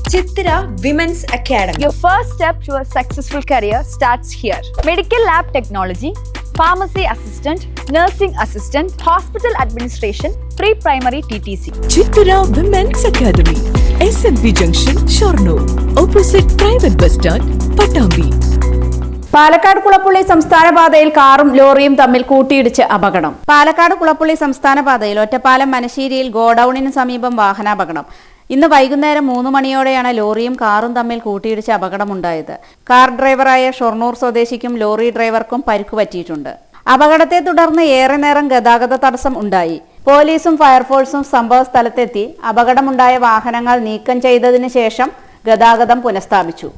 Chitra Women's Academy. Your first step to a successful career starts here. Medical lab technology, pharmacy assistant, nursing assistant, hospital administration, pre-primary TTC. Chitra Women's Academy, SMB Junction, Shornur, opposite private bus stand, Patambi. Palakkad Kulappully സംസ്ഥാന പാതയിൽ കാറും ലോറിയും തമ്മിൽ കൂട്ടിയിടിച്ച് അപകടം. പാലക്കാട് കുളപ്പുള്ളി സംസ്ഥാന പാതയിൽ ഒറ്റപ്പാലം മനശ്ശേരിയിൽ ഗോഡൌണിന് സമീപം വാഹനാപകടം. ഇന്ന് വൈകുന്നേരം 3 മണിയോടെയാണ് ലോറിയും കാറും തമ്മിൽ കൂട്ടിയിടിച്ച് അപകടമുണ്ടായത്. കാർ ഡ്രൈവറായ ഷൊർണൂർ സ്വദേശിക്കും ലോറി ഡ്രൈവർക്കും പരിക്കു പറ്റിയിട്ടുണ്ട്. അപകടത്തെ തുടർന്ന് ഏറെ നേരം ഗതാഗത തടസ്സം ഉണ്ടായി. പോലീസും ഫയർഫോഴ്സും സംഭവ സ്ഥലത്തെത്തി അപകടമുണ്ടായ വാഹനങ്ങൾ നീക്കം ചെയ്തതിനു ശേഷം ഗതാഗതം പുനഃസ്ഥാപിച്ചു.